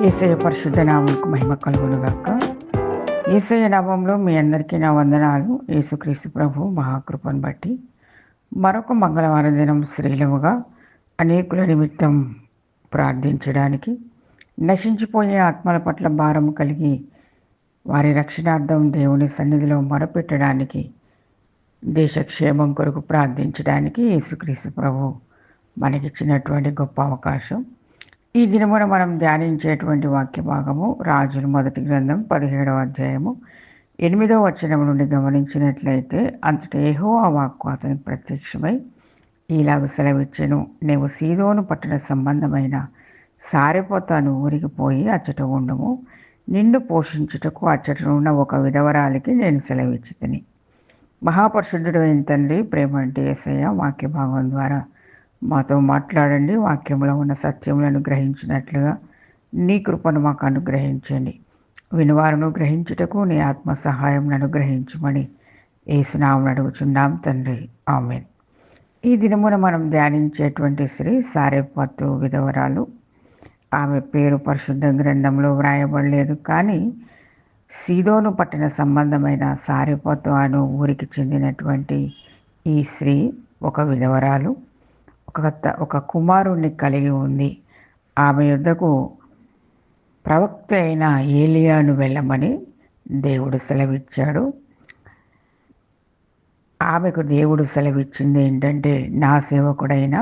యేసయ్య పరిశుద్ధ నామముకు మహిమ కలుగునుగాక. యేసయ్య నామంలో మీ అందరికీ నా వందనాలు. యేసుక్రీస్తు ప్రభు మహాకృపను బట్టి మరొక మంగళవారం దినం శ్రీలముగా అనేకుల నిమిత్తం ప్రార్థించడానికి, నశించిపోయే ఆత్మల పట్ల భారము కలిగి వారి రక్షణార్థం దేవుని సన్నిధిలో మొరపెట్టడానికి, దేశక్షేమం కొరకు ప్రార్థించడానికి యేసుక్రీస్తు ప్రభు మనకిచ్చినటువంటి గొప్ప అవకాశం. ఈ దినమున మనం ధ్యానించేటువంటి వాక్య భాగము రాజుల మొదటి గ్రంథం 17వ అధ్యాయము 8వ వచనం నుండి గమనించినట్లయితే, అంతటా యెహోవా వాక్కు అతనికి ప్రత్యక్షమై ఈలాగు సెలవిచ్చెను, నీవు సీదోను పట్టణ సంబంధమైన సారెపోతాను ఊరికి పోయి అచ్చట ఉండుము. నిన్ను పోషించుటకు అచ్చటనున్న ఒక విధవరాలికి నేను సెలవిచ్చితిని. మహాపరిశుద్ధుడు అయిన తండ్రి, ప్రేమ అంటే యేసయ్య వాక్య భాగం ద్వారా మాతో మాట్లాడండి. వాక్యంలో ఉన్న సత్యములను గ్రహించినట్లుగా నీ కృపను మాకు అనుగ్రహించండి. వినువారును గ్రహించుటకు నీ ఆత్మ సహాయం అనుగ్రహించమని యేసునామమున అడుగుచున్నాం తండ్రి, ఆమేన్. ఈ దినమున మనం ధ్యానించేటువంటి స్త్రీ సారెపతు విధవరాలు. ఆమె పేరు పరిశుద్ధ గ్రంథంలో వ్రాయబడలేదు, కానీ సీదోను పట్టణ సంబంధమైన సారెపతు అను ఊరికి చెందినటువంటి ఈ స్త్రీ ఒక విధవరాలు. ఒక కుమారుణ్ణి కలిగి ఉంది. ఆమె యొద్దకు ప్రవక్త అయిన ఏలియాను వెళ్ళమని దేవుడు సెలవిచ్చాడు. ఆమెకు దేవుడు సెలవిచ్చింది ఏంటంటే, నా సేవకుడైన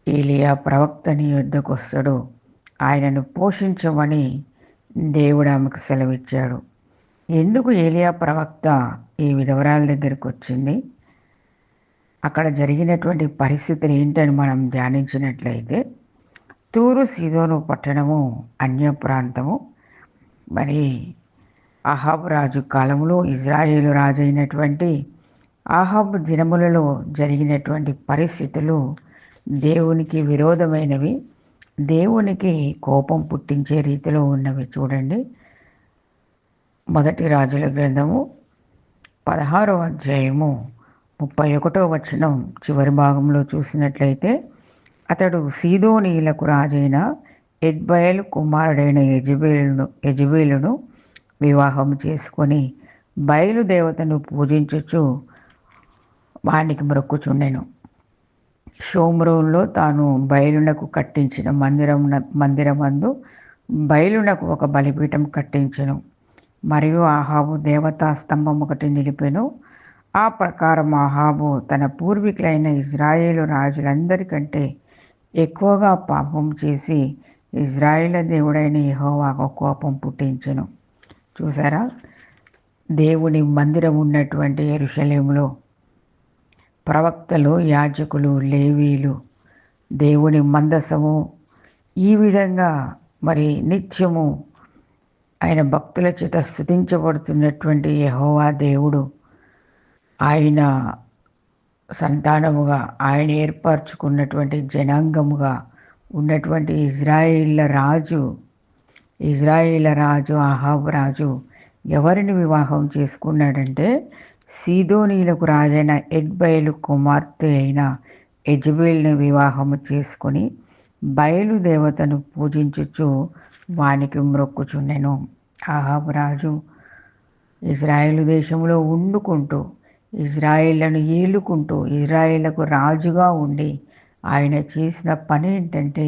ఏలియా ప్రవక్త నీ యొద్దకు వస్తాడు, ఆయనను పోషించమని దేవుడు ఆమెకు సెలవిచ్చాడు. ఎందుకు ఏలియా ప్రవక్త ఈ విధవరాల దగ్గరికి వచ్చింది, అక్కడ జరిగినటువంటి పరిస్థితులు ఏంటని మనం ధ్యానించినట్లయితే, తూరు సీదోను పట్టణము అన్య ప్రాంతము. మరి అహాబు రాజు కాలంలో ఇజ్రాయేలు రాజు అయినటువంటి అహాబు దినములలో జరిగినటువంటి పరిస్థితులు దేవునికి విరోధమైనవి, దేవునికి కోపం పుట్టించే రీతిలో ఉన్నవి. చూడండి, మొదటి రాజుల గ్రంథము 16వ అధ్యాయము 31వ వచనం చివరి భాగంలో చూసినట్లయితే, అతడు సీదోనీయులకు రాజైన ఎద్బయలు కుమారుడైన యెజబేలును వివాహం చేసుకొని బయలుదేవతను పూజించుచు వానికి మొక్కుచుండెను. షోమ్రోన్లో తాను బయలునకు కట్టించిన మందిరమందు బయలునకు ఒక బలిపీఠం కట్టించెను. మరియు అహాబు దేవతా స్తంభం ఒకటి నిలిపెను. ఆ ప్రకారం అహాబు తన పూర్వీకులైన ఇజ్రాయేలు రాజులందరికంటే ఎక్కువగా పాపం చేసి ఇజ్రాయేలు దేవుడైన యెహోవాకు కోపం పుట్టించెను. చూసారా, దేవుని మందిరం ఉన్నటువంటి యెరూషలేములో ప్రవక్తలు, యాజకులు, లేవీలు, దేవుని మందసము ఈ విధంగా మరి నిత్యము ఆయన భక్తుల చేత స్తుతించబడుతున్నటువంటి యెహోవా దేవుడు, ఆయన సంతానముగా ఆయన ఏర్పరచుకున్నటువంటి జనాంగముగా ఉన్నటువంటి ఇజ్రాయేళ్ల రాజు అహాబు రాజు ఎవరిని వివాహం చేసుకున్నాడంటే, సీదోనీయులకు రాజైన ఎద్బయలు కుమార్తె అయిన యెజబేలును వివాహము చేసుకొని బయలు దేవతను పూజించుచు వానికి మ్రొక్కుచుండెను. అహాబు రాజు ఇజ్రాయేలు దేశంలో ఉండుకుంటూ, ఇజ్రాయేళ్లను ఏలుకుంటూ, ఇజ్రాయేళ్లకు రాజుగా ఉండి ఆయన చేసిన పని ఏంటంటే,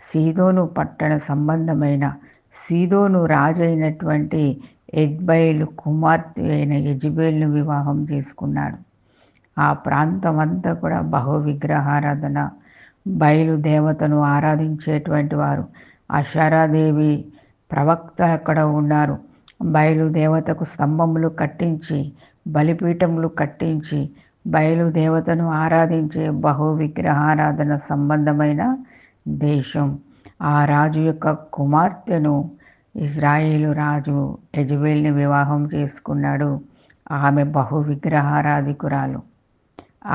సీదోను పట్టణ సంబంధమైన సీదోను రాజు అయినటువంటి ఎద్బయలు కుమార్తె అయిన యెజబేలును వివాహం చేసుకున్నాడు. ఆ ప్రాంతం అంతా కూడా బహు విగ్రహారాధన, బయలు దేవతను ఆరాధించేటువంటి వారు. అషారాదేవి ప్రవక్త అక్కడ ఉన్నారు. బయలు దేవతకు స్తంభములు కట్టించి, బలిపీఠములు కట్టించి బయలు దేవతను ఆరాధించే బహు విగ్రహారాధన సంబంధమైన దేశం. ఆ రాజు యొక్క కుమార్తెను ఇజ్రాయేలు రాజు యెజబేలుని వివాహం చేసుకున్నాడు. ఆమె బహు విగ్రహారాధికురాలు.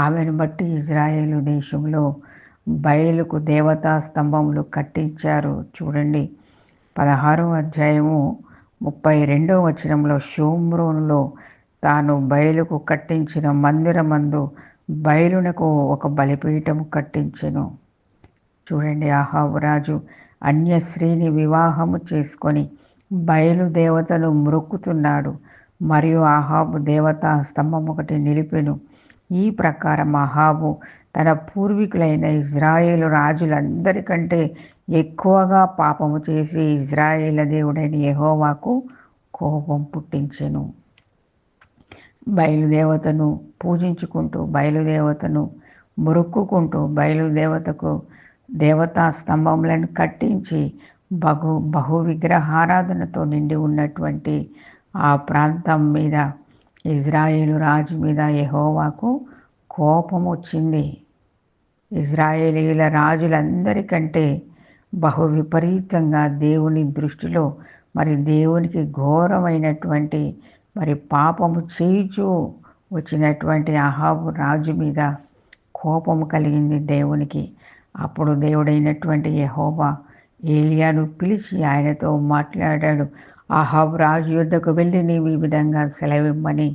ఆమెను బట్టి ఇజ్రాయేలు దేశంలో బయలుకు దేవతా స్తంభములు కట్టించారు. చూడండి, 16వ అధ్యాయము 32వ వచనంలో, షోమ్రోనులో తాను బయలుకు కట్టించిన మందిరమందు బయలునకు ఒక బలిపీఠము కట్టించెను. చూడండి, అహాబు రాజు అన్య స్త్రీని వివాహము చేసుకొని బయలుదేవతను మ్రొక్కుతున్నాడు. మరియు అహాబు దేవతా స్తంభం ఒకటి నిలిపెను. ఈ ప్రకారం అహాబు తన పూర్వీకులైన ఇజ్రాయేలు రాజులందరికంటే ఎక్కువగా పాపము చేసి ఇజ్రాయేలు దేవుడైన యెహోవాకు కోపం పుట్టించెను. బయలుదేవతను పూజించుకుంటూ, బయలుదేవతను మొక్కుకుంటూ, బయలుదేవతకు దేవతా స్తంభములను కట్టించి బహు విగ్రహారాధనతో నిండి ఉన్నటువంటి ఆ ప్రాంతం మీద, ఇజ్రాయేలు రాజు మీద యెహోవాకు కోపం వచ్చింది. ఇజ్రాయేలీల రాజులందరికంటే బహు విపరీతంగా దేవుని దృష్టిలో దేవునికి ఘోరమైనటువంటి పాపము చేయుచూ వచ్చినటువంటి అహాబు రాజు మీద కోపము కలిగింది దేవునికి. అప్పుడు దేవుడైనటువంటి యెహోవా ఏలియాను పిలిచి ఆయనతో మాట్లాడాడు. అహాబు రాజు యొద్దకు వెళ్ళి నీవు ఈ విధంగా సెలవిమ్మని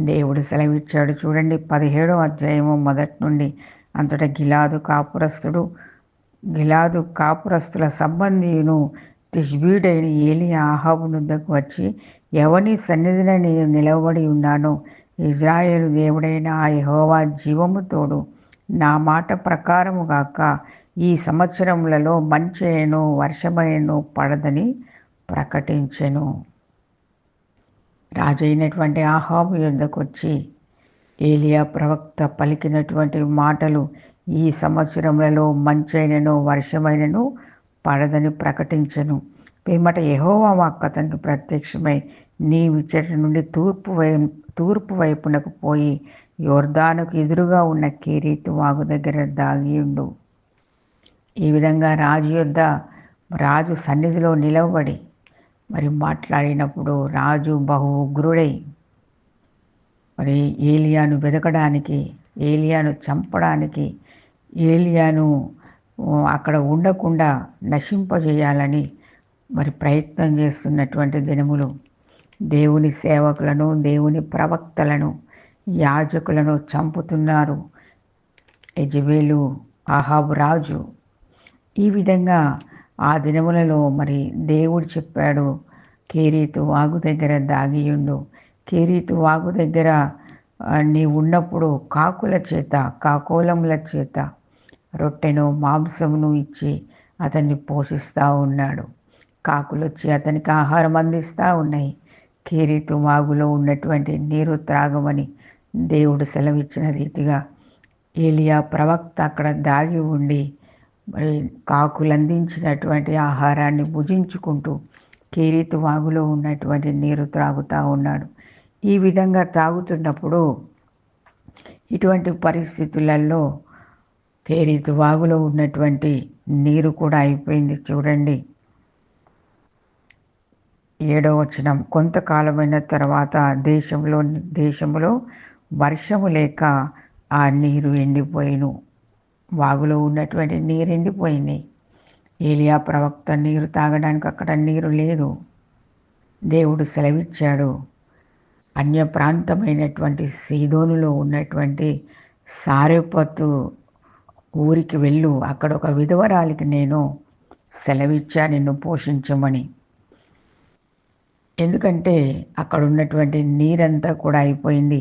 దేవుడు సెలవిచ్చాడు. చూడండి 17వ అధ్యాయము మొదటి నుండి. అంతటా గిలాదు కాపురస్తుల సంబంధియును తిష్బీడైన ఏలియా అహాబు వద్దకు వచ్చి, ఎవని సన్నిధిన నేను నిలవబడి ఉన్నానో ఇజ్రాయేలు దేవుడైన ఆ యెహోవా జీవము తోడు, నా మాట ప్రకారము గాక ఈ సంవత్సరములలో మంచైనను వర్షమైనను పడదని ప్రకటించెను. రాజైనటువంటి అహాబు యొద్దకు వచ్చి ఏలియా ప్రవక్త పలికినటువంటి మాటలు, ఈ సంవత్సరములలో మంచైనను వర్షమైనను పడదని ప్రకటించెను. పిమ్మట యెహోవా వాక్కు అతనికి ప్రత్యక్షమై, నీవిచ్చట నుండి తూర్పు వైపునకు పోయి యొర్దానుకు ఎదురుగా ఉన్న కెరీతు వాగు దగ్గర దాగియుండు. ఈ విధంగా రాజు సన్నిధిలో నిలవబడి మాట్లాడినప్పుడు రాజు బహు ఉగ్రుడై ఏలియాను వెదకడానికి, ఏలియాను చంపడానికి, ఏలియాను అక్కడ ఉండకుండా నశింపజేయాలని ప్రయత్నం చేస్తున్నటువంటి దినములు. దేవుని సేవకులను, దేవుని ప్రవక్తలను, యాజకులను చంపుతున్నారు యెజెబెలు, అహాబు రాజు. ఈ విధంగా ఆ దినములలో దేవుడు చెప్పాడు, కెరీతు వాగు దగ్గర దాగియుండు. కెరీతు వాగు దగ్గర నీ ఉన్నప్పుడు కాకోలముల చేత రొట్టెను మాంసమును ఇచ్చి అతన్ని పోషిస్తూ ఉన్నాడు. కాకులు వచ్చి అతనికి ఆహారం అందిస్తూ ఉన్నాయి. కెరీతు వాగులో ఉన్నటువంటి నీరు త్రాగమని దేవుడు సెలవిచ్చిన రీతిగా ఏలియా ప్రవక్త అక్కడ దాగి ఉండి కాకులు అందించినటువంటి ఆహారాన్ని భుజించుకుంటూ కెరీతు వాగులో ఉన్నటువంటి నీరు త్రాగుతూ ఉన్నాడు. ఈ విధంగా త్రాగుతున్నప్పుడు ఇటువంటి పరిస్థితులలో కెరీతు వాగులో ఉన్నటువంటి నీరు కూడా అయిపోయింది. చూడండి 7వ వచనం. కొంతకాలమైన తర్వాత దేశంలో వర్షము లేక ఆ నీరు ఎండిపోయిను. వాగులో ఉన్నటువంటి నీరు ఎండిపోయింది. ఏలియా ప్రవక్త నీరు తాగడానికి అక్కడ నీరు లేదు. దేవుడు సెలవిచ్చాడు, అన్య ప్రాంతమైనటువంటి సీదోనులో ఉన్నటువంటి సారెపతు ఊరికి వెళ్ళు, అక్కడ ఒక విధవరాలికి నేను సెలవిచ్చా నిన్ను పోషించమని. ఎందుకంటే అక్కడ ఉన్నటువంటి నీరంతా కూడా అయిపోయింది.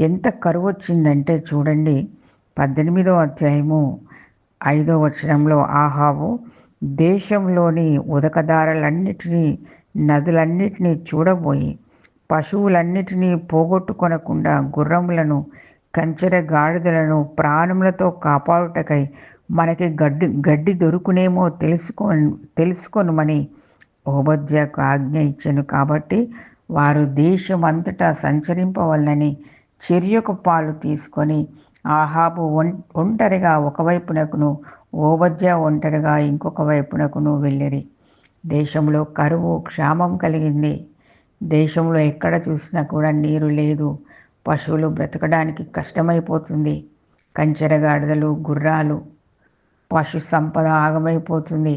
ఎంత కరువు వచ్చిందంటే చూడండి 18వ అధ్యాయము 5వ వచనంలో, ఆహాబు దేశంలోని ఉదకదారులన్నిటినీ నదులన్నిటినీ చూడబోయి పశువులన్నిటినీ పోగొట్టుకొనకుండా గుర్రములను కంచెర గాడిదలను ప్రాణములతో కాపాడుటకై మనకి గడ్డి దొరుకునేమో తెలుసుకొనుమని ఓబద్యాకు ఆజ్ఞ ఇచ్చెను. కాబట్టి వారు దేశమంతటా సంచరింపవలనని చెరియొక పాలు తీసుకొని ఆహాబు ఒంటరిగా ఒకవైపునకును, ఓబద్యా ఒంటరిగా ఇంకొక వైపునకును వెళ్ళిరి. దేశంలో కరువు క్షామం కలిగింది. దేశంలో ఎక్కడ చూసినా కూడా నీరు లేదు. పశువులు బ్రతకడానికి కష్టమైపోతుంది. కంచెరగాడిదలు, గుర్రాలు, పశు సంపద ఆగమైపోతుంది.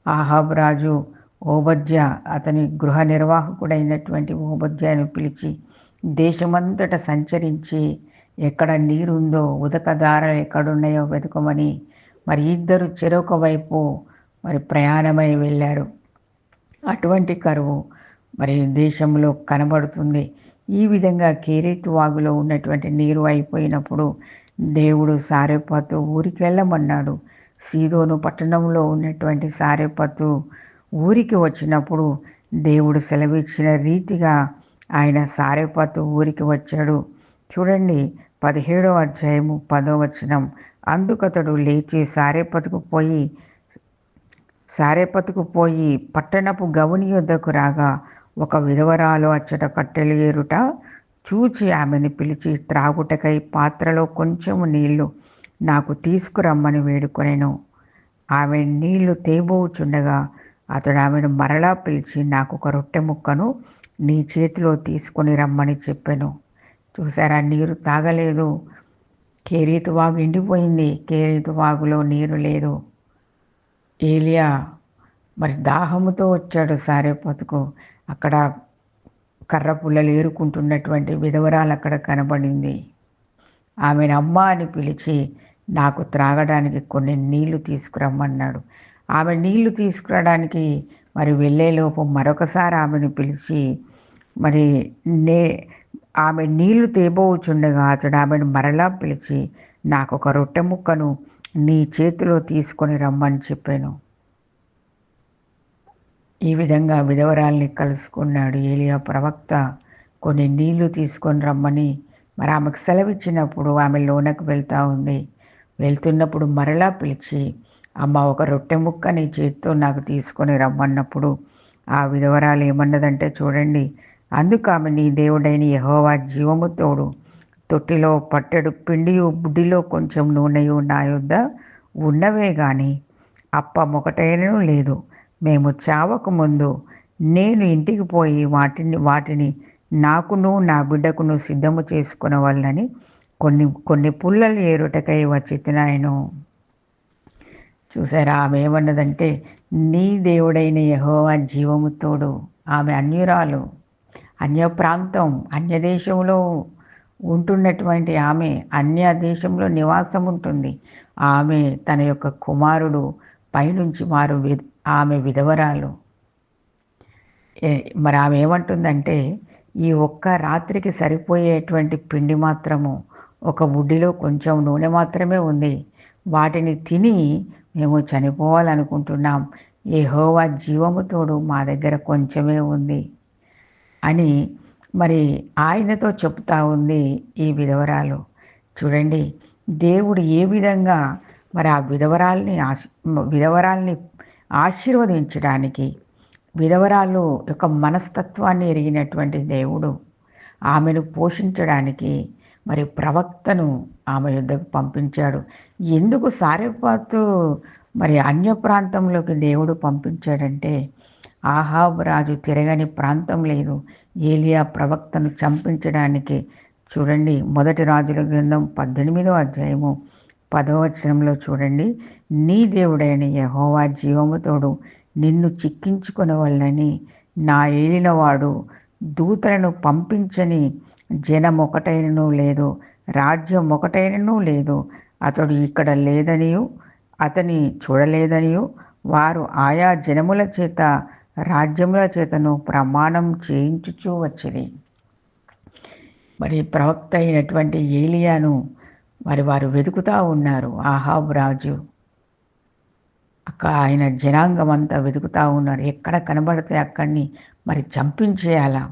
అహాబు రాజు ఓబద్యా అతని గృహ నిర్వాహకుడైనటువంటి ఓబద్యాను పిలిచి దేశమంతటా సంచరించి ఎక్కడ నీరుందో, ఉదకదారలు ఎక్కడున్నాయో వెతుకమని ఇద్దరు చెరొక వైపు మరి ప్రయాణమై వెళ్ళారు. అటువంటి కరువు మరి దేశంలో కనబడుతుంది. ఈ విధంగా కేరేతు వాగులో ఉన్నటువంటి నీరు అయిపోయినప్పుడు దేవుడు సారెపతు ఊరికి వెళ్ళమన్నాడు. సీదోను పట్టణంలో ఉన్నటువంటి సారెపతు ఊరికి వచ్చినప్పుడు దేవుడు సెలవిచ్చిన రీతిగా ఆయన సారెపతు ఊరికి వచ్చాడు. చూడండి 17వ అధ్యాయము 10వ వచనం. అందుకతడు లేచి సారెపతుకు పోయి పట్టణపు గవుని యొద్దకు రాగా ఒక విధవరాలు అచ్చట కట్టెలు ఏరుట చూచి ఆమెను పిలిచి త్రాగుటకై పాత్రలో కొంచెము నీళ్లు నాకు తీసుకురమ్మని వేడుకొనెను. ఆమె నీళ్లు తేబోచుండగా అతడు ఆమెను మరలా పిలిచి నాకు ఒక రొట్టె ముక్కను నీ చేతిలో తీసుకొని రమ్మని చెప్పెను. చూసారా, నీరు తాగలేదు. కేరీతు వాగు ఎండిపోయింది. కేరీతు వాగులో నీరు లేదు. ఏలియా మరి దాహముతో వచ్చాడు సారెపతుకు. అక్కడ కర్ర పుల్లలు ఏరుకుంటున్నటువంటి విధవరాలు అక్కడ కనబడింది. ఆమెను అమ్మ అని పిలిచి నాకు త్రాగడానికి కొన్ని నీళ్లు తీసుకురమ్మన్నాడు. ఆమె నీళ్లు తీసుకురావడానికి మరి వెళ్ళేలోపు మరొకసారి ఆమెను పిలిచి మరి ఆమె నీళ్లు తేబోచుండగా అతడు ఆమెను మరలా పిలిచి నాకు ఒక రొట్టె ముక్కను నీ చేతిలో తీసుకొని రమ్మని చెప్పాను. ఈ విధంగా విధవరాల్ని కలుసుకున్నాడు ఏలియా ప్రవక్త. కొన్ని నీళ్లు తీసుకొని రమ్మని మరి ఆమెకు సెలవిచ్చినప్పుడు ఆమె లోనకు వెళ్తూ ఉంది. వెళ్తున్నప్పుడు మరలా పిలిచి అమ్మ ఒక రొట్టె ముక్క నీ చేతితో నాకు తీసుకొని రమ్మన్నప్పుడు ఆ విధవరాలు ఏమన్నదంటే చూడండి, అందుకు ఆమె నీ దేవుడైన యెహోవా జీవము తోడు తొట్టిలో పట్టెడు పిండియు బుడ్డిలో కొంచెం నూనెయు నా యొద్ద ఉన్నవే గాని అప్పమొకటైనను లేదు. మేము చావక ముందు నేను ఇంటికి పోయి వాటిని నాకును నా బిడ్డకును సిద్ధము చేసుకునవలనని కొన్ని పుల్లలు ఏరుటకై వచ్చి తినాయను. చూసారా, ఆమె ఏమన్నదంటే నీ దేవుడైన యెహోవా జీవము తోడు. ఆమె అన్యురాలు, అన్య ప్రాంతం, అన్య దేశంలో ఉంటున్నటువంటి ఆమె అన్య దేశంలో నివాసం ఉంటుంది. ఆమె తన యొక్క కుమారుడు పైనుంచి ఆమె విధవరాలు. మరి ఆమె ఏమంటుందంటే ఈ ఒక్క రాత్రికి సరిపోయేటువంటి పిండి మాత్రము ఒక బుడ్డిలో కొంచెం నూనె మాత్రమే ఉంది. వాటిని తిని మేము చనిపోవాలనుకుంటున్నాం. యెహోవా జీవము తోడు మా దగ్గర కొంచెమే ఉంది అని మరి ఆయనతో చెప్తా ఉంది ఈ విధవరాలు. చూడండి, దేవుడు ఏ విధంగా మరి ఆ విధవరాల్ని ఆశీర్వదించడానికి విధవరాలు యొక్క మనస్తత్వాన్ని ఎరిగినటువంటి దేవుడు ఆమెను పోషించడానికి మరి ప్రవక్తను ఆమె యుద్ధకు పంపించాడు. ఎందుకు సారెపాతు మరి అన్య ప్రాంతంలోకి దేవుడు పంపించాడంటే ఆహాబు రాజు తిరగని ప్రాంతం లేదు ఏలియా ప్రవక్తను చంపించడానికి. చూడండి, మొదటి రాజుల గ్రంథం 18వ అధ్యాయము 10వ వచనంలో చూడండి, నీ దేవుడైన యెహోవా జీవముతోడు నిన్ను చిక్కించుకొనవలనని నా ఏలినవాడు దూతలను పంపించని జనం ఒకటైనను లేదు, రాజ్యం ఒకటైనను లేదు. అతడు ఇక్కడ లేదనియు అతని చూడలేదనియు వారు ఆయా జనముల చేత రాజ్యముల చేతను ప్రమాణం చేయించుచూ వచ్చిరి. మరి ప్రవక్త అయినటువంటి ఏలియాను మరి వారు వెతుకుతూ ఉన్నారు. ఆహాబు రాజు ఆయన జనాంగం అంతా వెతుకుతూ ఉన్నారు. ఎక్కడ కనబడితే అక్కడిని మరి చంపించేయాలా.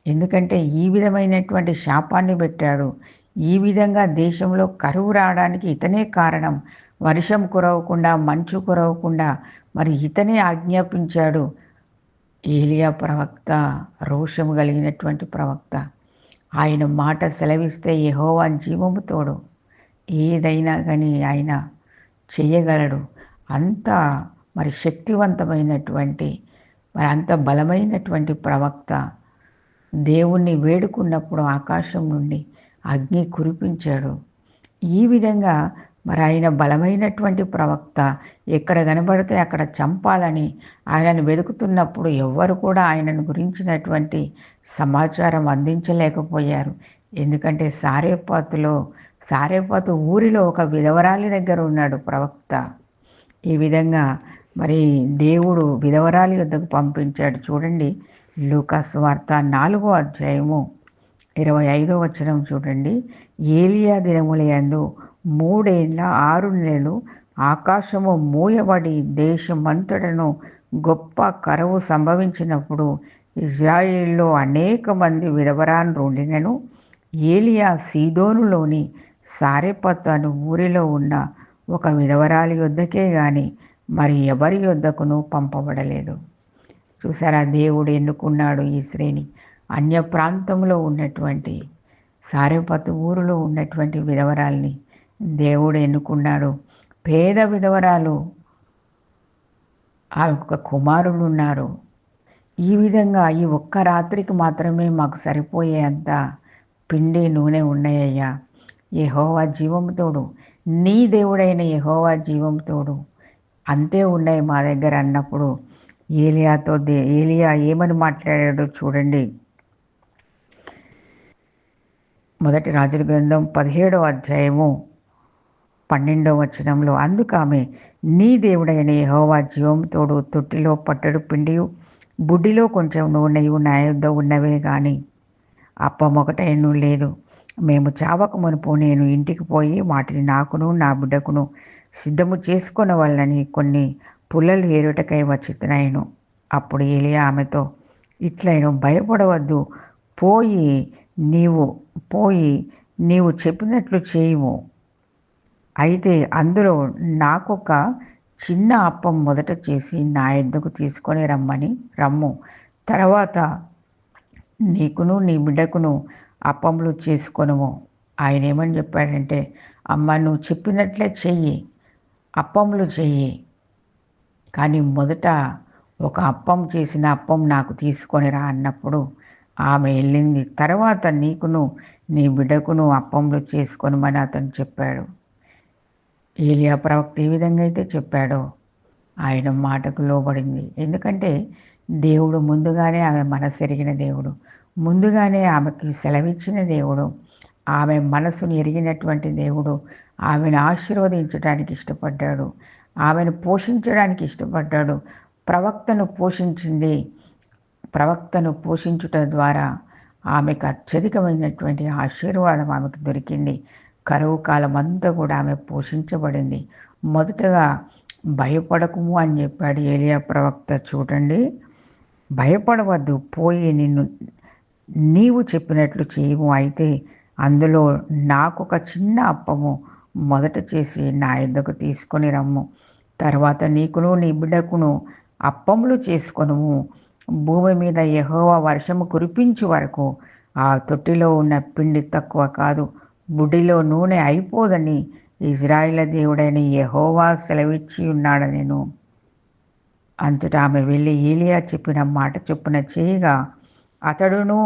ఎందుకంటే ఈ విధమైనటువంటి శాపాన్ని పెట్టాడు. ఈ విధంగా దేశంలో కరువు రావడానికి ఇతనే కారణం. వర్షం కురవకుండా, మంచు కురవకుండా మరి ఇతనే ఆజ్ఞాపించాడు. ఏలియా ప్రవక్త రోషము కలిగినటువంటి ప్రవక్త. ఆయన మాట సెలవిస్తే యెహోవా జీవము తోడు ఏదైనా కానీ ఆయన చేయగలడు. అంత మరి శక్తివంతమైనటువంటి మరి అంత బలమైనటువంటి ప్రవక్త. దేవుణ్ణి వేడుకున్నప్పుడు ఆకాశం నుండి అగ్ని కురిపించాడు. ఈ విధంగా మరి ఆయన బలమైనటువంటి ప్రవక్త. ఎక్కడ కనబడితే అక్కడ చంపాలని ఆయనను వెతుకుతున్నప్పుడు ఎవ్వరు కూడా ఆయనను గురించినటువంటి సమాచారం అందించలేకపోయారు. ఎందుకంటే సారేపాతు ఊరిలో ఒక విధవరాలి దగ్గర ఉన్నాడు ప్రవక్త. ఈ విధంగా మరి దేవుడు విధవరాలి యొద్దకు పంపించాడు. చూడండి, లూకా సువార్త 4వ అధ్యాయము 25వ వచనం చూడండి. ఏలియా దినములయందు 3 ఏండ్ల 6 నెలలు ఆకాశము మూయబడి దేశమంతటను గొప్ప కరువు సంభవించినప్పుడు ఇజ్రాయేలులో అనేక మంది విధవరాండ్రుండినను ఏలియా సీదోనులోని సారెపతు అను ఊరిలో ఉన్న ఒక విధవరాలి యొద్దకే గాని మరి ఎవరి యొద్దకును పంపబడలేదు. చూసారా, దేవుడు ఎన్నుకున్నాడు ఈ స్త్రీని. అన్య ప్రాంతంలో ఉన్నటువంటి సారెపతు ఊరిలో ఉన్నటువంటి విధవరాల్ని దేవుడు ఎన్నుకున్నాడు. పేద విధవరాలు, ఆ యొక్క కుమారులు ఉన్నారు. ఈ విధంగా ఈ ఒక్క రాత్రికి మాత్రమే మాకు సరిపోయేంత పిండి నూనె ఉన్నాయ్యా. యెహోవా జీవము తోడు, నీ దేవుడైన యెహోవా జీవము తోడు, అంతే ఉన్నాయి మా దగ్గర అన్నప్పుడు ఏలియా ఏమని మాట్లాడాడో చూడండి. మొదటి రాజుల గ్రంథం 17వ అధ్యాయము 12వ వచనంలో, అందుకామె నీ దేవుడైన యెహోవా జీవము తోడు, తొట్టిలో పట్టెడు పిండియు బుడ్డిలో కొంచెం నూనెయు నా యొద్ద ఉన్నవే గాని అప్పమొకటైనను లేదు. మేము చావక మునుపు నేను ఇంటికి పోయి వాటిని నాకును నా బిడ్డకును సిద్ధము చేసుకొనవలెనని కొన్ని పుల్లలు ఏరుటకై వచ్చితినాయను. అప్పుడు ఏలియా ఆమెతో ఇట్లైను, భయపడవద్దు, పోయి నీవు చెప్పినట్లు చేయుము. అయితే అందులో నాకొక చిన్న అప్పం మొదట చేసి నా యొద్దకు తీసుకొని రమ్ము. తర్వాత నీకును నీ బిడ్డకును అప్పములు చేసుకొనుము. ఆయన ఏమని చెప్పాడంటే, అమ్మ నువ్వు చెప్పినట్లే చెయ్యి, అప్పములు చెయ్యి, కానీ మొదట ఒక అప్పం చేసిన అప్పం నాకు తీసుకొని రా అన్నప్పుడు ఆమె వెళ్ళింది. తర్వాత నీకును నీ బిడ్డకును అప్పములు చేసుకొనమని అతను చెప్పాడు. ఏలియా ప్రవక్త ఏ విధంగా అయితే చెప్పాడో ఆయన మాటకు లోబడింది. ఎందుకంటే దేవుడు ముందుగానే ఆమె మనసు ఎరిగిన దేవుడు, ముందుగానే ఆమెకి సెలవిచ్చిన దేవుడు, ఆమె మనసును ఎరిగినటువంటి దేవుడు ఆమెను ఆశీర్వదించడానికి ఇష్టపడ్డాడు, ఆమెను పోషించడానికి ఇష్టపడ్డాడు. ప్రవక్తను పోషించుట ద్వారా ఆమెకు అత్యధికమైనటువంటి ఆశీర్వాదం ఆమెకు దొరికింది. కరువు కాలం అంతా కూడా ఆమె పోషించబడింది. మొదటగా భయపడకుము అని చెప్పాడు ఏలియా ప్రవక్త. చూడండి, భయపడవద్దు, పోయి నీవు చెప్పినట్లు చేయము. అయితే అందులో నాకొక చిన్న అప్పము మొదట చేసి నా యొద్దకు తీసుకొని రమ్ము. తర్వాత నీకును నీ బిడ్డకును అప్పములు చేసుకొనుము. భూమి మీద యెహోవా వర్షము కురిపించు వరకు ఆ తొట్టిలో ఉన్న పిండి తక్కువ కాదు, బుడ్డిలో నూనె అయిపోదని ఇజ్రాయేలు దేవుడైన యెహోవా సెలవిచ్చి ఉన్నాడనెను. అంతటా ఆమె వెళ్ళి ఏలియా చెప్పిన మాట చొప్పున చేయగా అతడును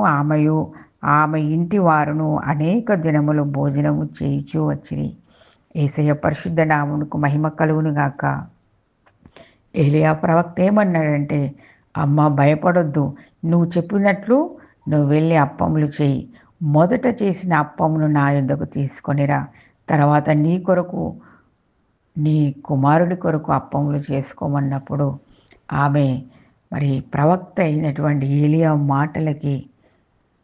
ఆమె ఇంటి వారును అనేక దినములు భోజనము చేయుచూ వచ్చిరి. యేసయ్య పరిశుద్ధ నామమునకు మహిమ కలుగును గాక. ఏలియా ప్రవక్త ఏమన్నాడంటే, అమ్మ భయపడొద్దు, నువ్వు చెప్పినట్లు నువ్వు వెళ్ళి అప్పములు చేయి. మొదట చేసిన అప్పమును నా యొద్దకు తీసుకొనిరా. తర్వాత నీ కొరకు నీ కుమారుడి కొరకు అప్పములు చేసుకోమన్నప్పుడు ఆమె మరి ప్రవక్త అయినటువంటి ఏలియా మాటలకి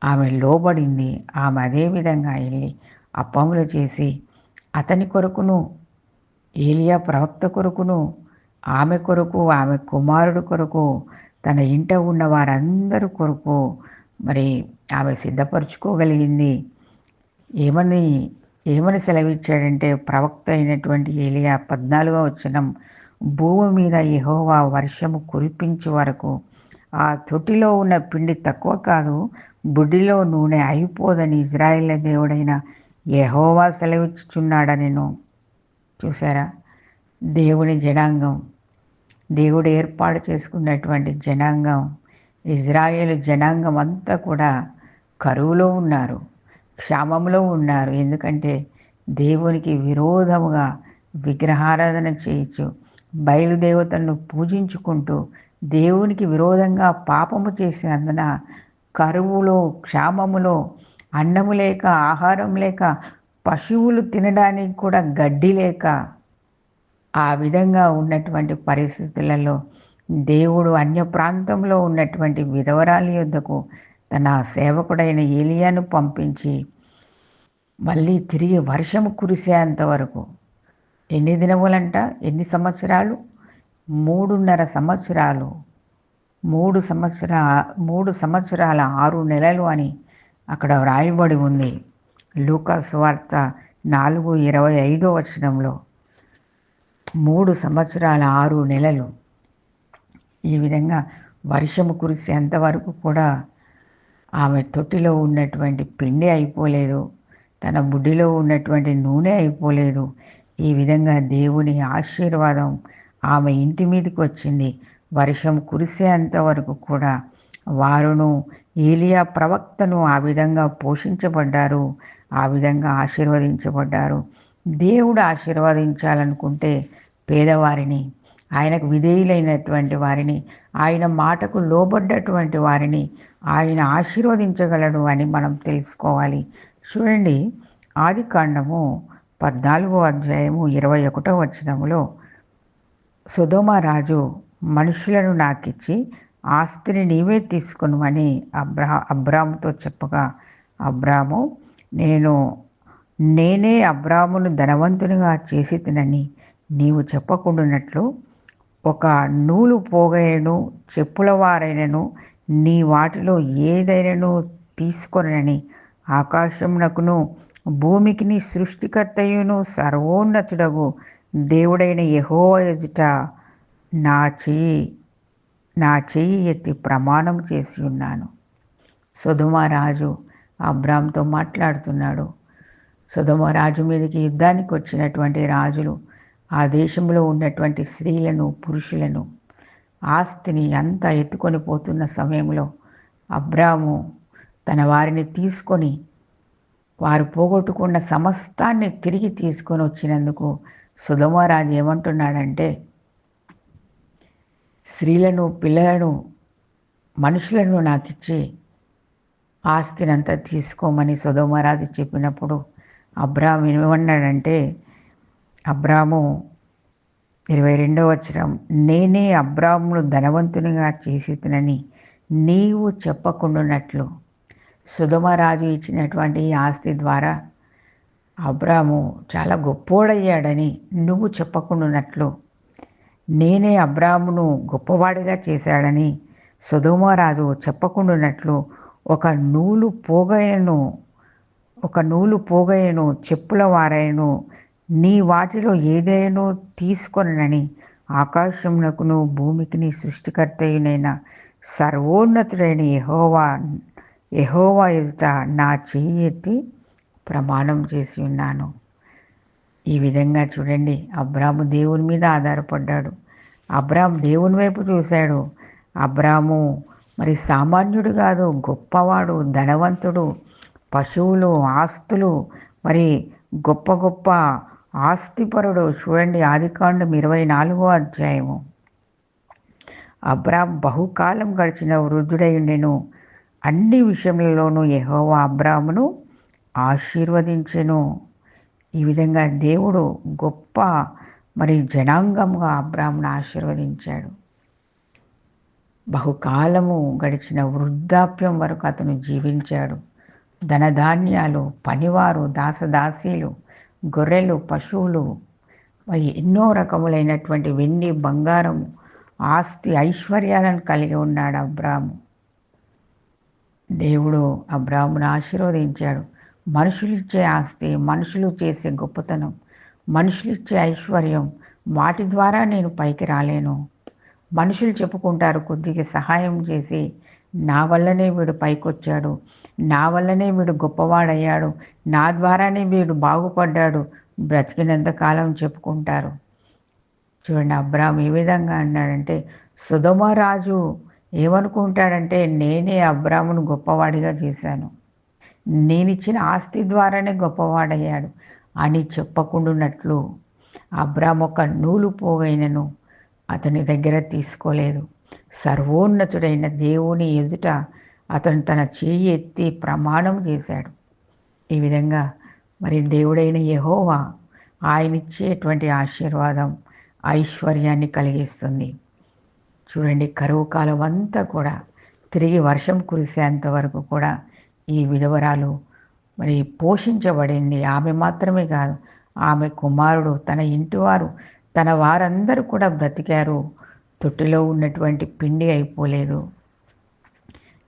ఆమె లోబడింది. ఆమె అదే విధంగా వెళ్ళి అప్పములు చేసి అతని కొరకును, ఏలియా ప్రవక్త కొరకును, ఆమె కొరకు, ఆమె కుమారుడు కొరకు, తన ఇంట ఉన్న వారందరి కొరకు మరి ఆమె సిద్ధపరచుకోగలిగింది. ఏమని సెలవిచ్చాడంటే, ప్రవక్త అయినటువంటి ఏలియా 14వ వచనం, భూమి మీద యెహోవా వర్షము కురిపించే వరకు ఆ తొట్టిలో ఉన్న పిండి తక్కువ కాదు, బుడ్డిలో నూనె అయిపోదని ఇజ్రాయేలు దేవుడైన యెహోవా సెలవిచ్చుచున్నాడనెను. చూసారా, దేవుని జనాంగం, దేవుడు ఏర్పాటు చేసుకున్నటువంటి జనాంగం, ఇజ్రాయేలు జనాంగం అంతా కూడా కరువులో ఉన్నారు, క్షామంలో ఉన్నారు. ఎందుకంటే దేవునికి విరోధముగా విగ్రహారాధన చేయొచ్చు, బయలుదేవతలను పూజించుకుంటూ దేవునికి విరోధంగా పాపము చేసినందున కరువులో, క్షామములో, అన్నము లేక, ఆహారం లేక, పశువులు తినడానికి కూడా గడ్డి లేక ఆ విధంగా ఉన్నటువంటి పరిస్థితులలో దేవుడు అన్య ప్రాంతంలో ఉన్నటువంటి విధవరాలి యొద్దకు తన సేవకుడైన ఏలియాను పంపించి మళ్ళీ తిరిగి వర్షం కురిసేంత వరకు ఎన్ని దినములంట, ఎన్ని సంవత్సరాలు? 3.5 సంవత్సరాలు. 3 సంవత్సరాల 6 నెలలు అని అక్కడ వ్రాయబడి ఉంది. లూకా సువార్త 4:25 3 సంవత్సరాల 6 నెలలు. ఈ విధంగా వర్షము కురిసేంత వరకు కూడా ఆమె తొట్టిలో ఉన్నటువంటి పిండి అయిపోలేదు, తన బుడ్డిలో ఉన్నటువంటి నూనె అయిపోలేదు. ఈ విధంగా దేవుని ఆశీర్వాదం ఆమె ఇంటి మీదకి వచ్చింది. వర్షం కురిసేంత వరకు కూడా వారును ఏలియా ప్రవక్తను ఆ విధంగా పోషించబడ్డారు, ఆ విధంగా ఆశీర్వదించబడ్డారు. దేవుడు ఆశీర్వదించాలనుకుంటే పేదవారిని, ఆయనకు విధేయులైనటువంటి వారిని, ఆయన మాటకు లోబడ్డటువంటి వారిని ఆయన ఆశీర్వదించగలడు అని మనం తెలుసుకోవాలి. చూడండి, ఆదికాండము 14:21 సొదొమ రాజు మనుషులను నాకిచ్చి ఆస్తిని నీవే తీసుకొనుమని అబ్రాముతో చెప్పగా, అబ్రాము నేనే అబ్రామును ధనవంతునిగా చేసి తినని నీవు చెప్పకుండానట్లు ఒక నూలు పోగైనను చెప్పుల వారైనను నీ వాటిలో ఏదైనాను తీసుకొనని ఆకాశమునకును భూమికిని సృష్టికర్తయును సర్వోన్నతుడగు దేవుడైన యెహోవా ఎదుట నా చెయ్యి ఎత్తి ప్రమాణం చేసి ఉన్నాను. సొదొమ రాజు అబ్రాముతో మాట్లాడుతున్నాడు. సొదొమ రాజు మీదకి యుద్ధానికి వచ్చినటువంటి రాజులు ఆ దేశంలో ఉన్నటువంటి స్త్రీలను, పురుషులను, ఆస్తిని అంతా ఎత్తుకొని పోతున్న సమయంలో అబ్రాము తన వారిని తీసుకొని, వారు పోగొట్టుకున్న సమస్తాన్ని తిరిగి తీసుకొని వచ్చినందుకు సొదొమ రాజు ఏమంటున్నాడంటే, స్త్రీలను, పిల్లలను, మనుషులను నాకిచ్చి ఆస్తినంతా తీసుకోమని సొదొమ రాజు చెప్పినప్పుడు అబ్రాము ఏమన్నాడంటే, అబ్రాము 22 నేనే అబ్రామును ధనవంతునిగా చేసి తినని నీవు చెప్పకుండానట్లు. సొదొమ రాజు ఇచ్చినటువంటి ఆస్తి ద్వారా అబ్రాము చాలా గొప్పోడయ్యాడని నువ్వు చెప్పకుండానట్లు, నేనే అబ్రామును గొప్పవాడిగా చేశాడని సొదొమ రాజు చెప్పకుండానట్లు ఒక నూలు పోగైనను చెప్పుల వారైనను నీ వాటిలో ఏదైనా తీసుకొనని ఆకాశమునకును భూమికిని సృష్టికర్తయునైన సర్వోన్నతుడైన యెహోవా ఎదుట నా చెయ్యి ఎత్తి ప్రమాణం చేసి ఉన్నాను. ఈ విధంగా చూడండి, అబ్రాము దేవుని మీద ఆధారపడ్డాడు. అబ్రాము దేవుని వైపు చూశాడు. అబ్రాము మరి సామాన్యుడు కాదు, గొప్పవాడు, ధనవంతుడు, పశువులు, ఆస్తులు, మరి గొప్ప గొప్ప ఆస్తిపరుడు. చూడండి, ఆదికాండం 24 అబ్రాము బహుకాలం గడిచిన వృద్ధుడై ఉండెను. అన్ని విషయములలోనూ యెహోవా అబ్రామును ఆశీర్వదించెను. ఈ విధంగా దేవుడు గొప్ప మరి జనాంగంగా అబ్రామును ఆశీర్వదించాడు. బహుకాలము గడిచిన వృద్ధాప్యం వరకు అతను జీవించాడు. ధనధాన్యాలు, పనివారు, దాసదాసీలు, గొర్రెలు, పశువులు, మరి ఎన్నో రకములైనటువంటి వెండి, బంగారం, ఆస్తి, ఐశ్వర్యాలను కలిగి ఉన్నాడు అబ్రాము. దేవుడు అబ్రామును ఆశీర్వదించాడు. మనుషులిచ్చే ఆస్తి, మనుషులు చేసే గొప్పతనం, మనుషులిచ్చే ఐశ్వర్యం, వాటి ద్వారా నేను పైకి రాలేను. మనుషులు చెప్పుకుంటారు, కొద్దిగా సహాయం చేసి నా వల్లనే వీడు పైకొచ్చాడు, నా వల్లనే వీడు గొప్పవాడయ్యాడు, నా ద్వారానే వీడు బాగుపడ్డాడు, బ్రతికినంతకాలం చెప్పుకుంటారు. చూడండి, అబ్రాము ఏ విధంగా అన్నాడంటే, సొదొమ రాజు ఏమనుకుంటాడంటే, నేనే అబ్రామును గొప్పవాడిగా చేశాను, నేనిచ్చిన ఆస్తి ద్వారానే గొప్పవాడయ్యాడు అని చెప్పకుండానట్లు అబ్రాము ఒక నూలు పోగైనను అతని దగ్గర తీసుకోలేదు. సర్వోన్నతుడైన దేవుని ఎదుట అతను తన చేయి ఎత్తి ప్రమాణం చేశాడు. ఈ విధంగా మరి దేవుడైన యెహోవా ఆయనిచ్చేటువంటి ఆశీర్వాదం, ఐశ్వర్యాన్ని కలిగిస్తుంది. చూడండి, కరువు కాలం అంతా కూడా తిరిగి వర్షం కురిసేంత వరకు కూడా ఈ విధవరాలు మరి పోషించబడింది. ఆమె మాత్రమే కాదు, ఆమె కుమారుడు, తన ఇంటివారు, తన వారందరూ కూడా బ్రతికారు. తొట్టిలో ఉన్నటువంటి పిండి అయిపోలేదు.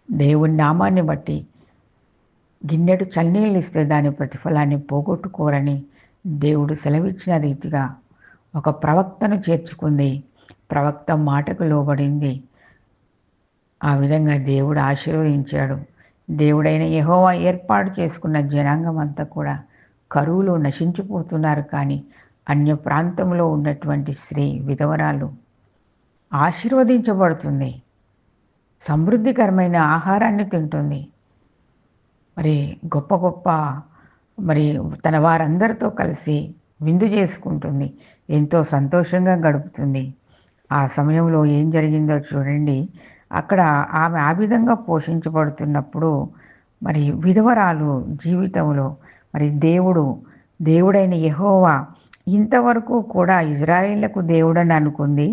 దేవుని నామాన్ని బట్టి గిన్నెడు చన్నీళ్ళు ఇస్తే దాని ప్రతిఫలాన్ని పోగొట్టుకోరని దేవుడు సెలవిచ్చిన రీతిగా ఒక ప్రవక్తను చేర్చుకుంది. ప్రవక్త మాటకు లోబడింది. ఆ విధంగా దేవుడు ఆశీర్వదించాడు. దేవుడైన యెహోవా ఏర్పాటు చేసుకున్న జనాంగం అంతా కూడా కరువులో నశించిపోతున్నారు. కానీ అన్య ప్రాంతంలో ఉన్నటువంటి స్త్రీ విధవరాలు ఆశీర్వదించబడుతుంది. సమృద్ధికరమైన ఆహారాన్ని తింటుంది. మరి గొప్ప గొప్ప మరి తన వారందరితో కలిసి విందు చేసుకుంటుంది. ఎంతో సంతోషంగా గడుపుతుంది. ఆ సమయంలో ఏం జరిగిందో చూడండి. అక్కడ ఆమె ఆ విధంగా పోషించబడుతున్నప్పుడు మరి విధవరాలు జీవితంలో మరి దేవుడైన యెహోవా ఇంతవరకు కూడా ఇజ్రాయేళ్లకు దేవుడని అనుకుంది.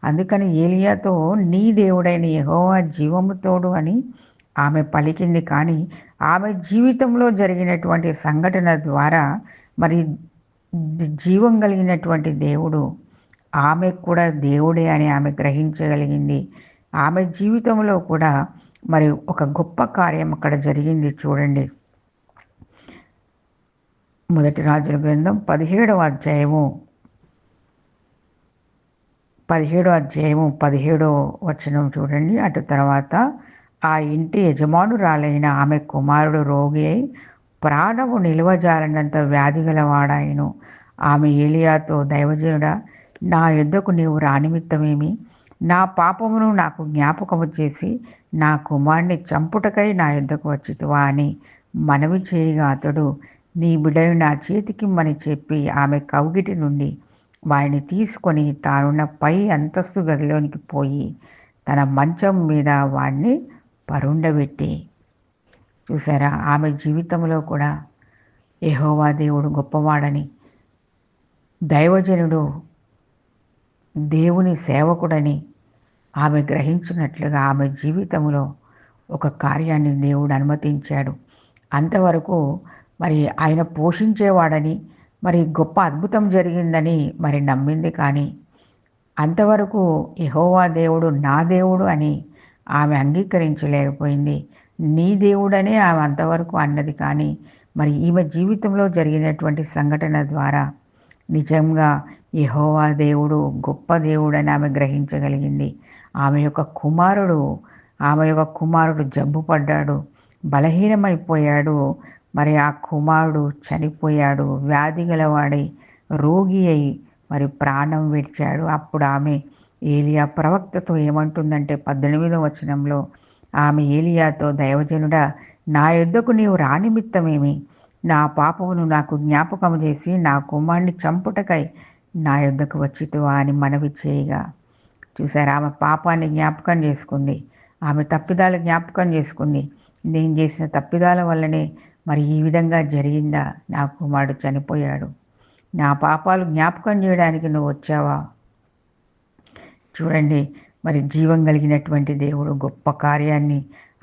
అందుకని ఏలియాతో నీ దేవుడైన యెహోవా జీవము తోడు అని ఆమె పలికింది. కానీ ఆమె జీవితంలో జరిగినటువంటి సంఘటన ద్వారా మరి జీవం కలిగినటువంటి దేవుడు ఆమె కూడా దేవుడే అని ఆమె గ్రహించగలిగింది. ఆమె జీవితంలో కూడా మరి ఒక గొప్ప కార్యం అక్కడ జరిగింది. చూడండి, మొదటి రాజుల గ్రంథం 17వ అధ్యాయము 17వ వచనం చూడండి. అటు తర్వాత ఆ ఇంటి యజమానురాలైన ఆమె కుమారుడు రోగి అయి ప్రాణము నిలువజాలనంత వ్యాధి గలవాడాయను. ఆమె ఏలియాతో, దైవజనుడా, నా యొద్దకు నీవు రానిమిత్తమేమి? నా పాపమును నాకు జ్ఞాపకము చేసి నా కుమారుని చంపుటకై నా యొద్దకు వచ్చితివా అని మనవి చేయగా అతడు, నీ బిడ్డను నా చేతికిమ్మని చెప్పి ఆమె కౌగిటి నుండి వాడిని తీసుకొని తానున్న పై అంతస్తు గదిలోనికి పోయి తన మంచం మీద వాడిని పరుండబెట్టి. చూసారా, ఆమె జీవితంలో కూడా యెహోవా దేవుడు గొప్పవాడని, దైవజనుడు దేవుని సేవకుడని ఆమె గ్రహించినట్లుగా ఆమె జీవితంలో ఒక కార్యాన్ని దేవుడు అనుమతించాడు. అంతవరకు మరి ఆయన పోషించేవాడని, మరి గొప్ప అద్భుతం జరిగిందని మరి నమ్మింది. కానీ అంతవరకు యెహోవా దేవుడు నా దేవుడు అని ఆమె అంగీకరించలేకపోయింది. నీ దేవుడనే ఆమె అంతవరకు అన్నది. కానీ మరి ఈమె జీవితంలో జరిగినటువంటి సంఘటన ద్వారా నిజంగా యెహోవా దేవుడు గొప్ప దేవుడని ఆమె గ్రహించగలిగింది. ఆమె యొక్క కుమారుడు జబ్బు పడ్డాడు, బలహీనమైపోయాడు. మరి ఆ కుమారుడు చనిపోయాడు, వ్యాధి గలవాడై రోగి అయి మరి ప్రాణం విడిచాడు. అప్పుడు ఆమె ఏలియా ప్రవక్తతో ఏమంటుందంటే 18వ వచనంలో ఆమె ఏలియాతో, దైవజనుడా, నా యొద్దకు నీవు రానిమిత్తమేమి? నా పాపమును నాకు జ్ఞాపకం చేసి నా కుమారుని చంపుటకై నా యొద్దకు వచ్చితివా అని మనవి చేయగా. చూసారా, ఆమె పాపాన్ని జ్ఞాపకం చేసుకుంది. ఆమె తప్పిదాలు జ్ఞాపకం చేసుకుంది. నేను చేసిన తప్పిదాల వల్లనే మరి ఈ విధంగా జరిగిందా? నా కుమారుడు చనిపోయాడు, నా పాపాలు జ్ఞాపకం చేయడానికి నువ్వు వచ్చావా? చూడండి, మరి జీవం కలిగినటువంటి దేవుడు గొప్ప కార్యాన్ని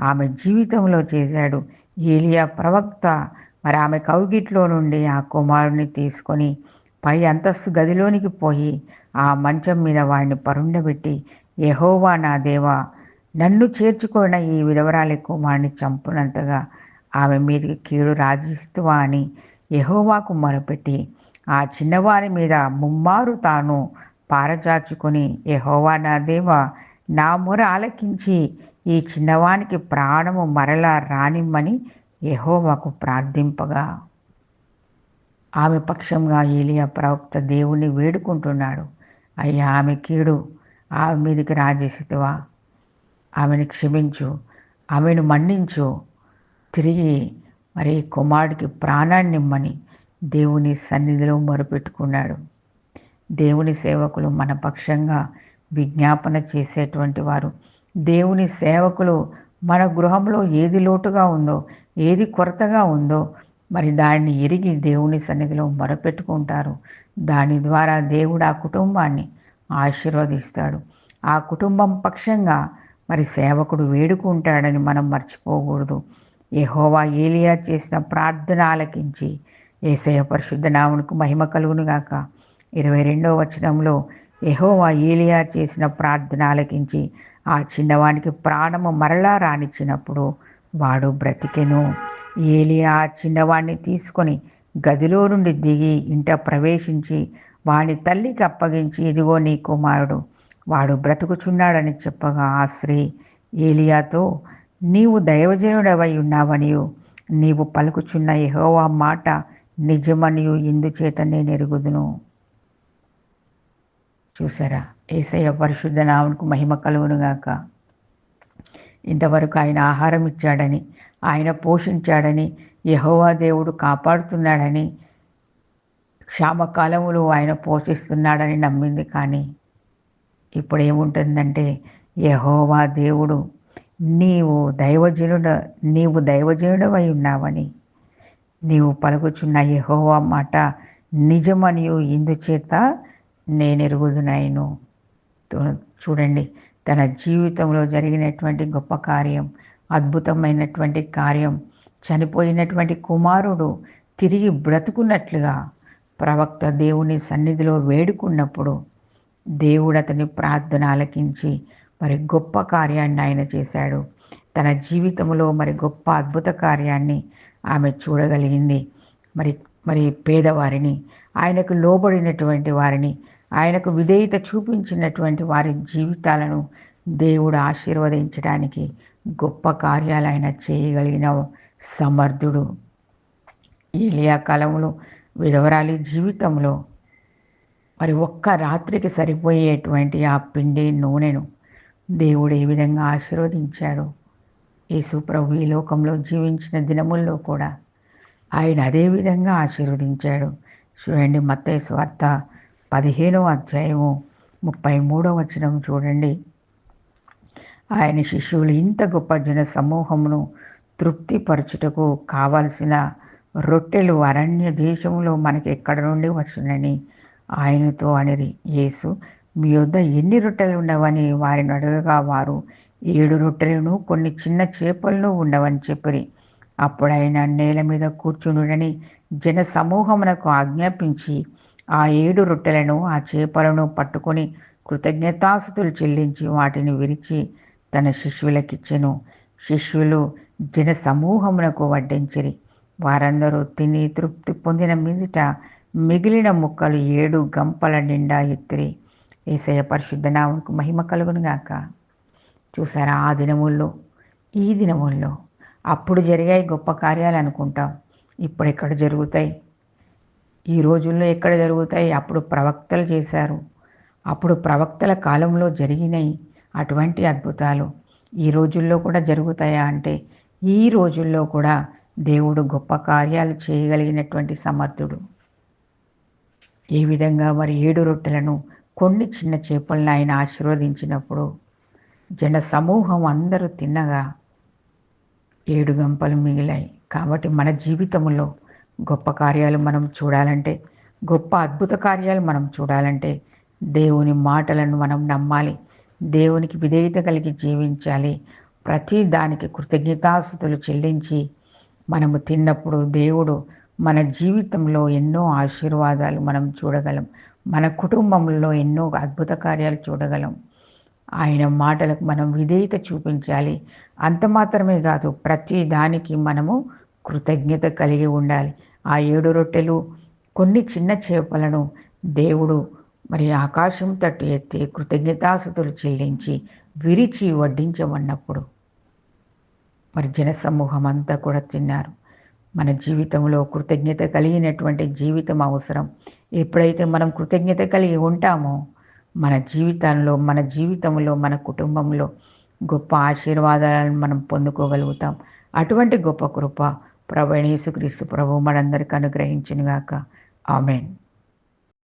ఆమె జీవితంలో చేశాడు. ఏలియా ప్రవక్త మరి ఆమె కౌగిట్లో నుండి ఆ కుమారుని తీసుకొని పై అంతస్తు గదిలోనికి పోయి ఆ మంచం మీద వాడిని పరుండబెట్టి, యెహోవా నా దేవా, నన్ను చేర్చుకున్న ఈ విధవరాలి కుమారుని చంపునంతగా ఆమె మీదకి కీడు రాజిస్తువా అని యెహోవాకు మొరపెట్టి ఆ చిన్నవారి మీద ముమ్మారు తాను పారచాచుకొని, యెహోవా నా దేవా, నా మొర ఆలకించి ఈ చిన్నవానికి ప్రాణము మరలా రానిమ్మని యెహోవాకు ప్రార్థింపగా, ఆమె పక్షంగా ఏలియా ప్రవక్త దేవుణ్ణి వేడుకుంటున్నాడు. అయ్యా, ఆమె కీడు ఆమె మీదకి రాజేసితివా? ఆమెను క్షమించు, ఆమెను మన్నించు, తిరిగి మరి కుమారుడికి ప్రాణాన్ని ఇమ్మని దేవుని సన్నిధిలో మొరపెట్టుకున్నాడు. దేవుని సేవకులు మన పక్షంగా విజ్ఞాపన చేసేటువంటి వారు. దేవుని సేవకులు మన గృహంలో ఏది లోటుగా ఉందో, ఏది కొరతగా ఉందో మరి దాన్ని ఎరిగి దేవుని సన్నిధిలో మొరపెట్టుకుంటారు. దాని ద్వారా దేవుడు ఆ కుటుంబాన్ని ఆశీర్వదిస్తాడు. ఆ కుటుంబం పక్షంగా మరి సేవకుడు వేడుకుంటాడని మనం మర్చిపోకూడదు. యెహోవా ఏలియా చేసిన ప్రార్థన ఆలకించి యేసయ్య పరిశుద్ధ నామమునకు మహిమ కలుగునుగాక. 22వ వచనంలో యెహోవా ఏలియా చేసిన ప్రార్థన ఆలకించి ఆ చిన్నవానికి ప్రాణము మరలా రానిచ్చినప్పుడు వాడు బ్రతికెను. ఏలియా ఆ చిన్నవాడిని తీసుకొని గదిలో నుండి దిగి ఇంట ప్రవేశించి వాని తల్లికి అప్పగించి, ఇదిగో నీ కుమారుడు, వాడు బ్రతుకుచున్నాడని చెప్పగా ఆ స్త్రీ ఏలియాతో, నీవు దైవజనుడవై ఉన్నావనియు నీవు పలుకుచున్న యెహోవా మాట నిజమనియు ఇందుచేత నేనెరుగుదును. చూసారా? యేసయ్య పరిశుద్ధ నామమునకు మహిమ కలుగునుగాక. ఇంతవరకు ఆయన ఆహారం ఇచ్చాడని, ఆయన పోషించాడని, యెహోవా దేవుడు కాపాడుతున్నాడని, క్షామకాలములో ఆయన పోషిస్తున్నాడని నమ్మింది. కానీ ఇప్పుడు ఏముంటుందంటే, యెహోవా దేవుడు నీవు దైవజనుడవై ఉన్నావని, నీవు పలుకుచున్న యెహోవా మాట నిజమనియు ఇందుచేత నేనెరుగుదునైను. చూడండి, తన జీవితంలో జరిగినటువంటి గొప్ప కార్యం, అద్భుతమైనటువంటి కార్యం, చనిపోయినటువంటి కుమారుడు తిరిగి బ్రతుకున్నట్లుగా ప్రవక్త దేవుని సన్నిధిలో వేడుకున్నప్పుడు దేవుడు అతని ప్రార్థన ఆలకించి మరి గొప్ప కార్యాన్ని ఆయన చేశాడు. తన జీవితంలో మరి గొప్ప అద్భుత కార్యాన్ని ఆమె చూడగలిగింది. మరి మరి పేదవారిని, ఆయనకు లోబడినటువంటి వారిని, ఆయనకు విధేయత చూపించినటువంటి వారి జీవితాలను దేవుడు ఆశీర్వదించడానికి గొప్ప కార్యాలు ఆయన చేయగలిగిన సమర్థుడు. ఏలియా కాలంలో విధవరాలి జీవితంలో మరి ఒక్క రాత్రికి సరిపోయేటువంటి ఆ పిండి నూనెను దేవుడు ఏ విధంగా ఆశీర్వదించాడు. యేసు ప్రభు ఈ లోకంలో జీవించిన దినముల్లో కూడా ఆయన అదే విధంగా ఆశీర్వదించాడు. చూడండి, మత్తయి సువార్త 15వ అధ్యాయము 33వ వచనం చూడండి. ఆయన శిష్యులు ఇంత గొప్ప జన సమూహమును తృప్తిపరచుటకు కావలసిన రొట్టెలు అరణ్య దేశంలో మనకి ఎక్కడ నుండి వచ్చునని ఆయనతో అనిరి. యేసు, మీ యొద్ద ఎన్ని రొట్టెలు ఉండవని వారిని అడగగా వారు 7 రొట్టెలను కొన్ని చిన్న చేపలను ఉండవని చెప్పిరి. అప్పుడైనా నేల మీద కూర్చునుడని జన సమూహమునకు ఆజ్ఞాపించి ఆ 7 రొట్టెలను ఆ చేపలను పట్టుకొని కృతజ్ఞతాస్తుతులు చెల్లించి వాటిని విరిచి తన శిష్యులకిచ్చెను. శిష్యులు జన సమూహమునకు వడ్డించిరి. వారందరూ తిని తృప్తి పొందిన మీదట మిగిలిన ముక్కలు 7 గంపల నిండా ఎత్తిరి. యేసయ్య పరిశుద్ధ నామమునకు మహిమ కలుగునుగాక. చూసారా, ఆ దినముల్లో ఈ దినముల్లో అప్పుడు జరిగాయి గొప్ప కార్యాలు అనుకుంటాం, ఇప్పుడు ఎక్కడ జరుగుతాయి? ఈ రోజుల్లో ఎక్కడ జరుగుతాయి? అప్పుడు ప్రవక్తలు చేశారు, అప్పుడు ప్రవక్తల కాలంలో జరిగినాయి అటువంటి అద్భుతాలు ఈ రోజుల్లో కూడా జరుగుతాయా అంటే, ఈ రోజుల్లో కూడా దేవుడు గొప్ప కార్యాలు చేయగలిగినటువంటి సమర్థుడు. ఏ విధంగా మరి 7 రొట్టెలను కొన్ని చిన్న చేపలను ఆయన ఆశీర్వదించినప్పుడు జన సమూహం అందరూ తిన్నగా 7 గంపలు మిగిలాయి. కాబట్టి మన జీవితంలో గొప్ప కార్యాలు మనం చూడాలంటే, గొప్ప అద్భుత కార్యాలు మనం చూడాలంటే దేవుని మాటలను మనం నమ్మాలి, దేవునికి విధేయత కలిగి జీవించాలి. ప్రతి దానికి కృతజ్ఞతాస్తుతులు చెల్లించి మనము తిన్నప్పుడు దేవుడు మన జీవితంలో ఎన్నో ఆశీర్వాదాలు మనం చూడగలం. మన కుటుంబంలో ఎన్నో అద్భుత కార్యాలు చూడగలం. ఆయన మాటలకు మనం విధేయత చూపించాలి. అంత మాత్రమే కాదు, ప్రతి దానికి మనము కృతజ్ఞత కలిగి ఉండాలి. ఆ 7 రొట్టెలు కొన్ని చిన్న చేపలను దేవుడు మరి ఆకాశం తట్టు ఎత్తి కృతజ్ఞతాస్తుతులు చెల్లించి విరిచి వడ్డించమన్నప్పుడు మరి జనసమూహం అంతా కూడా తిన్నారు. మన జీవితంలో కృతజ్ఞత కలిగినటువంటి జీవితం అవసరం. ఎప్పుడైతే మనం కృతజ్ఞత కలిగి ఉంటామో మన జీవితంలో మన కుటుంబంలో గొప్ప ఆశీర్వాదాలను మనం పొందుకోగలుగుతాం. అటువంటి గొప్ప కృప ప్రభువైన యేసుక్రీస్తు ప్రభువు మనందరికీ అనుగ్రహించునుగాక. ఆమేన్.